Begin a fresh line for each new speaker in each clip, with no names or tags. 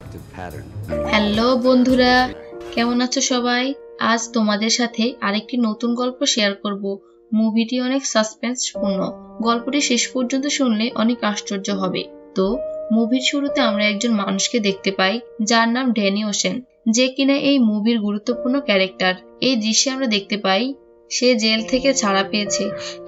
destructive pattern.
Hello বন্ধুরা, কেমন আছো সবাই? আজ তোমাদের সাথে আরেকটি নতুন গল্প শেয়ার করব। মুভিটি অনেক সাসপেন্সপূর্ণ। গল্পটি শেষ পর্যন্ত শুনলে অনেক আশ্চর্য হবে। তো মুভির শুরুতে আমরা একজন মানুষকে দেখতে পাই যার নাম ড্যানি ওশেন, যে কিনা এই মুভির গুরুত্বপূর্ণ ক্যারেক্টার। এই দৃশ্যে আমরা দেখতে পাই সে জেল থেকে ছাড়া পেয়েছে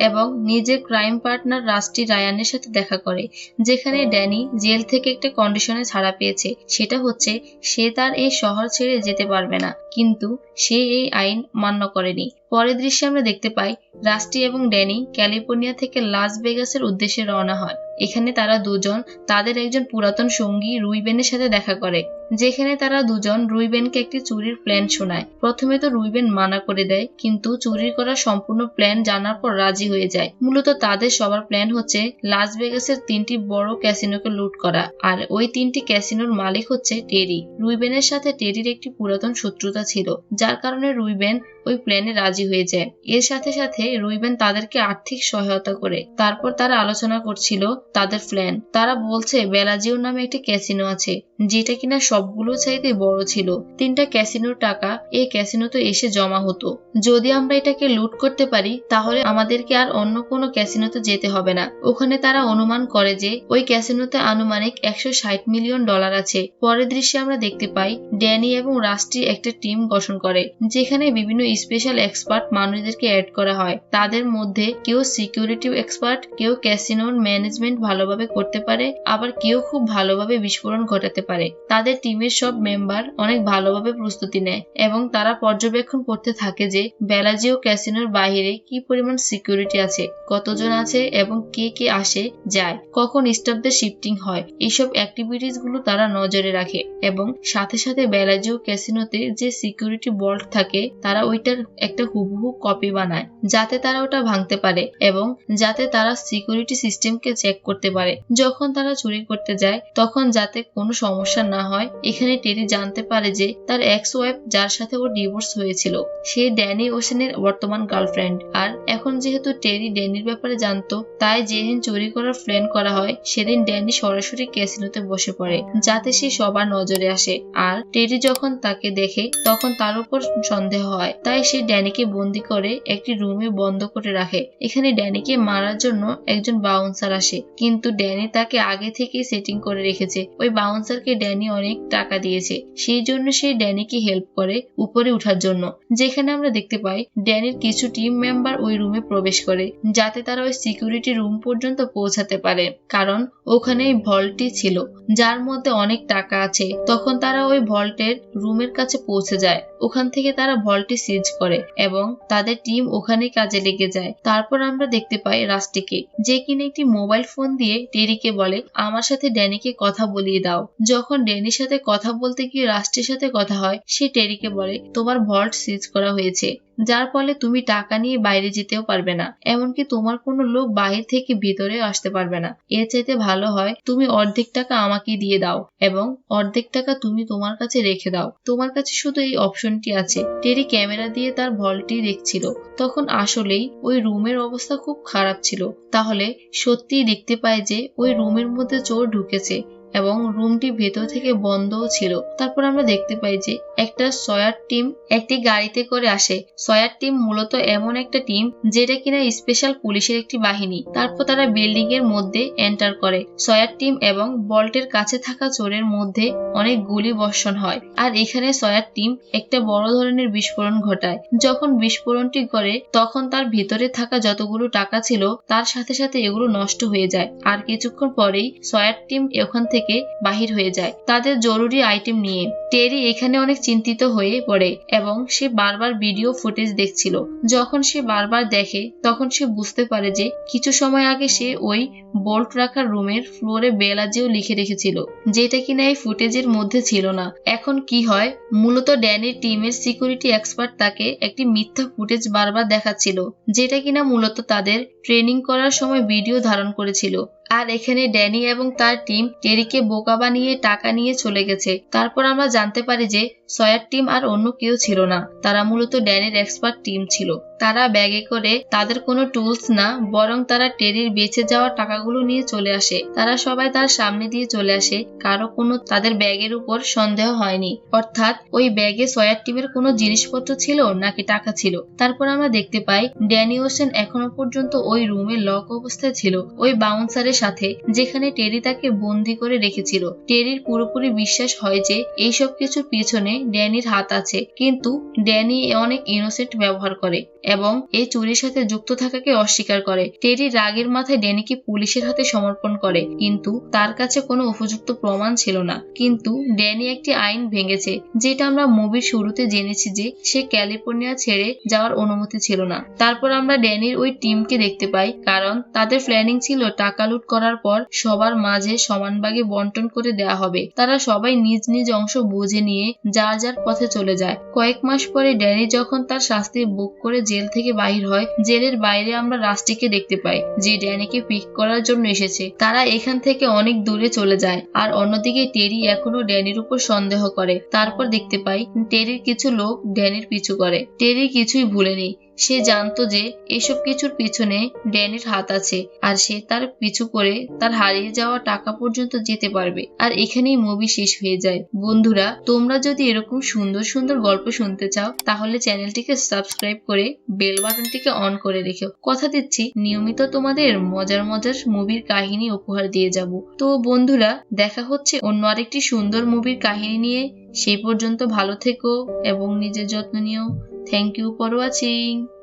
এবং নিজের ক্রাইম পার্টনার রাস্টি রায়ানের সাথে দেখা করে, যেখানে ড্যানি জেল থেকে একটা কন্ডিশনে ছাড়া পেয়েছে। সেটা হচ্ছে সে তার এই শহর ছেড়ে যেতে পারবে না, কিন্তু সে এই আইন মান্য করেনি। পরের দৃশ্যে আমরা দেখতে পাই রাস্টি এবং ড্যানি ক্যালিফোর্নিয়া থেকে লাস ভেগাসের উদ্দেশ্যে রওনা হয়। এখানে তারা দুজন তাদের একজন পুরাতন সঙ্গী রুইবেনের সাথে দেখা করে, যেখানে তারা দুজন রুইবেনকে একটি চুরির প্ল্যান শোনায়। প্রথমে তো রুইবেন মানা করে দেয়, কিন্তু চুরি করার সম্পূর্ণ প্ল্যান জানার পর রাজি হয়ে যায়। মূলত তাদের সবার প্ল্যান হচ্ছে লাস ভেগাসের 3টি বড় ক্যাসিনোকে লুট করা, আর ওই 3টি ক্যাসিনোর মালিক হচ্ছে টেরি। রুইবেনের সাথে টেরির একটি পুরাতন শত্রুতা ছিল, যার কারণে রুইবেন ওই প্ল্যানে রাজি হয়ে যায়। এর সাথে সাথে রুইবেন তাদেরকে আর্থিক সহায়তা করে। তারপর তারা আলোচনা করছিল তাদের প্ল্যান। তারা বলছে বেলাজিও নামে একটা ক্যাসিনো আছে, যেটা কিনা সবগুলো চাইতে বড় ছিল। 3টা ক্যাসিনোর টাকা এই ক্যাসিনোতে এসে জমা হতো। যদি আমরা এটাকে লুট করতে পারি, তাহলে আমাদেরকে আর অন্য কোনো ক্যাসিনোতে যেতে হবে না। ওখানে তারা অনুমান করে যে ওই ক্যাসিনোতে আনুমানিক $160 মিলিয়ন আছে। পরের দৃশ্যে আমরা দেখতে পাই ড্যানি এবং রাস্টি একটা টিম গঠন করে, যেখানে বিভিন্ন স্পেশাল এক্সপার্ট মানুষদেরকে অ্যাড করা হয়। তাদের মধ্যে কেউ সিকিউরিটি এক্সপার্ট, কেউ ক্যাসিনোর ম্যানেজমেন্ট ভালোভাবে করতে পারে, আবার কেউ খুব ভালোভাবে বিস্ফোরণ ঘটাতে পারে। তাদের টিমের সব মেম্বার অনেক ভালোভাবে প্রস্তুতি নেয় এবং তারা পর্যবেক্ষণ করতে থাকে যে বেলাজিও ক্যাসিনোর বাইরে কি পরিমাণ সিকিউরিটি আছে, কতজন আছে এবং কে কে আসে যায়, কখন স্টাফদের শিফটিং হয়। এইসব অ্যাক্টিভিটিস গুলো তারা নজরে রাখে এবং সাথে সাথে বেলাজিও ক্যাসিনোতে যে সিকিউরিটি বল্ট থাকে, তারা ওইটার একটা হুবহু কপি বানায়, যাতে তারা ওটা ভাঙতে পারে এবং যাতে তারা সিকিউরিটি সিস্টেমকে চেক করতে পারে যখন তারা চুরি করতে যায়, তখন যাতে কোনো সমস্যা না হয়। এখানে টেরি জানতে পারে যে তার এক্স ওয়াইফ, যার সাথে ওর ডিভোর্স হয়েছিল, সে ড্যানি ওশেনের বর্তমান গার্লফ্রেন্ড। আর এখন যেহেতু টেরি ড্যানির ব্যাপারে জানতো, তাই যেদিন চুরি করার প্ল্যান করা হয়, সেদিন ড্যানি সরাসরি ক্যাসিনোতে বসে পড়ে, যাতে সে সবার নজরে আসে। আর টেরি যখন তাকে দেখে, তখন তার উপর সন্দেহ হয়, তাই সে ড্যানিকে বন্দি করে একটি রুমে বন্ধ করে রাখে। এখানে ড্যানিকে মারার জন্য একজন বাউন্সার আসে, কিন্তু ড্যানি তাকে আগে থেকেই সেটিং করে রেখেছে। ওই বাউন্সারকে ড্যানি অনেক টাকা দিয়েছে, সেই জন্য সে ড্যানিকে হেল্প করে উপরে উঠার জন্য। যেখানে আমরা দেখতে পাই ড্যানির কিছু টিম মেম্বার ওই রুমে প্রবেশ করে, যাতে তারা ওই সিকিউরিটি রুম পর্যন্ত পৌঁছাতে পারে, কারণ ওখানে ভল্টটি ছিল যার মধ্যে অনেক টাকা আছে। তখন তারা ওই ভল্টের রুমের কাছে পৌঁছে যায়। ওখান থেকে তারা ভল্টটি সিজ করে এবং তাদের টিম ওখানে কাজে লেগে যায়। তারপর আমরা দেখতে পাই রাস্টিকে, যে কিনা একটি মোবাইল ফোন দিয়ে টেরিকে বলে আমার সাথে ড্যানিকে কথা বলিয়ে দাও। যখন ড্যানির সাথে কথা বলতে গিয়ে রাস্টির সাথে কথা হয়, সে টেরিকে বলে তোমার ভল্ট সিজ করা হয়েছে, যার ফলে তুমি টাকা নিয়ে বাইরে যেতেও পারবে না, এমনকি তোমার কোনো লোক বাহির থেকে ভিতরে আসতে পারবে না। এর চাইতে ভালো হয় তুমি অর্ধেক টাকা আমাকে দিয়ে দাও এবং অর্ধেক টাকা তুমি তোমার কাছে রেখে দাও। তোমার কাছে শুধু এই অপশনটি আছে। টেরি ক্যামেরা দিয়ে তার ভল্টটি দেখছিল। তখন আসলেই ওই রুমের অবস্থা খুব খারাপ ছিল। তাহলে সত্যিই দেখতে পায় যে ওই রুমের মধ্যে চোর ঢুকেছে এবং রুমটি ভেতর থেকে বন্ধও ছিল। তারপর আমরা দেখতে পাই যে একটা সয়ার টিম একটি গাড়িতে করে আসে। সয়ার টিম মূলত এমন একটা টিম যেটা কিনা স্পেশাল পুলিশের একটি বাহিনী। তারপর তারা বিল্ডিং এর মধ্যে এন্টার করে। সয়ার টিম এবং বল্টের কাছে থাকা চোরের মধ্যে অনেক গুলি বর্ষণ হয়, আর এখানে সয়ার টিম একটা বড় ধরনের বিস্ফোরণ ঘটায়। যখন বিস্ফোরণটি করে, তখন তার ভিতরে থাকা যতগুলো টাকা ছিল, তার সাথে সাথে এগুলো নষ্ট হয়ে যায়। আর কিছুক্ষণ পরেই সয়ার টিম ওখান থেকে বাহির হয়ে যায় তাদের জরুরি আইটেম নিয়ে। টেরি এখানে অনেক চিন্তিত হয়ে পড়ে এবং সে বারবার ভিডিও ফুটেজ দেখছিল। যখন সে বারবার দেখে, তখন সে বুঝতে পারে যে কিছু সময় আগে সে ওই বোল্ট রাখার রুমের ফ্লোরে বেলাজিও লিখে রেখেছিল, যেটা কিনা এই ফুটেজের মধ্যে ছিল না। এখন কি হয়, মূলত ড্যানির টিমের সিকিউরিটি এক্সপার্ট তাকে একটি মিথ্যা ফুটেজ বারবার দেখাচ্ছিল, যেটা কিনা মূলত তাদের ট্রেনিং করার সময় ভিডিও ধারণ করেছিল। আর এখানে ড্যানি এবং তার টিম টেরিকে বোকা বানিয়ে টাকা নিয়ে চলে গেছে। তারপর আমরা জানতে পারি যে সয়ার টিম আর অন্য কেউ ছিল না, তারা মূলত ড্যানির এক্সপার্ট টিম ছিল। তারা ব্যাগে করে তাদের কোনো টুলস না, বরং তারা টেরির বেঁচে যাওয়া টাকাগুলো নিয়ে চলে আসে। তারা সবাই তার সামনে দিয়ে চলে আসে, কারো কোনো তাদের ব্যাগের উপর সন্দেহ হয়নি, অর্থাৎ ওই ব্যাগে সয়ার টিমের কোনো জিনিসপত্র ছিল নাকি টাকা ছিল। তারপর আমরা দেখতে পাই ড্যানি ওশেন এখনো পর্যন্ত ওই রুমে লক অবস্থায় ছিল, ওই বাউন্সারের সাথে, যেখানে টেরি তাকে বন্দি করে রেখেছিল। টেরির পুরোপুরি বিশ্বাস হয় যে এইসব কিছুর পিছনে ড্যানির হাত আছে, কিন্তু ড্যানি অনেক ইনোসেন্ট ব্যবহার করে এবং এই চুরির সাথে যুক্ত থাকাকে অস্বীকার করে। টেরি রাগের মাথায় ড্যানিকে পুলিশের হাতে সমর্পণ করে, কিন্তু তার কাছে কোনো উপযুক্ত প্রমাণ ছিল না। কিন্তু ড্যানি একটি আইন ভেঙেছে, যেটা আমরা মুভির শুরুতে জেনেছি যে সে ক্যালিফোর্নিয়া ছেড়ে যাওয়ার অনুমতি ছিল না। তারপর আমরা ড্যানির ওই টিমকে দেখতে পাই, কারণ তাদের প্ল্যানিং ছিল টাকা লুট করার পর সবার মাঝে সমান ভাগে বন্টন করে দেয়া হবে। তারা সবাই নিজ নিজ অংশ বুঝে নিয়ে যার যার পথে চলে যায়। কয়েক মাস পরে ড্যানি যখন তার শাস্তি ভোগ করে জেল থেকে বাহির হয়, জেলের বাইরে আমরা রাস্টিকে দেখতে পাই, যে ড্যানিকে পিক করার জন্য এসেছে। তারা এখান থেকে অনেক দূরে চলে যায়, আর অন্যদিকে টেরি এখনো ড্যানির উপর সন্দেহ করে। তারপর দেখতে পাই টেরির কিছু লোক ড্যানির পিছু করে। টেরি কিছুই ভুলেনি, সে জানতো যে এসব কিছুর পিছনে ড্যানির হাত আছে, আর সে তার পিছু করে তার হারিয়ে যাওয়া টাকা পর্যন্ত যেতে পারবে। আর এখানেই মুভি শেষ হয়ে যায়। বন্ধুরা, তোমরা যদি এরকম সুন্দর সুন্দর গল্প শুনতে চাও, তাহলে চ্যানেলটিকে সাবস্ক্রাইব করে বেল বাটনটিকে অন করে রেখো। কথা দিচ্ছি নিয়মিত তোমাদের মজার মজার মুভির কাহিনী উপহার দিয়ে যাব। তো বন্ধুরা, দেখা হচ্ছে অন্য আরেকটি সুন্দর মুভির কাহিনী নিয়ে। সেই পর্যন্ত ভালো থেকো এবং নিজের যত্ন নিও। Thank you for watching.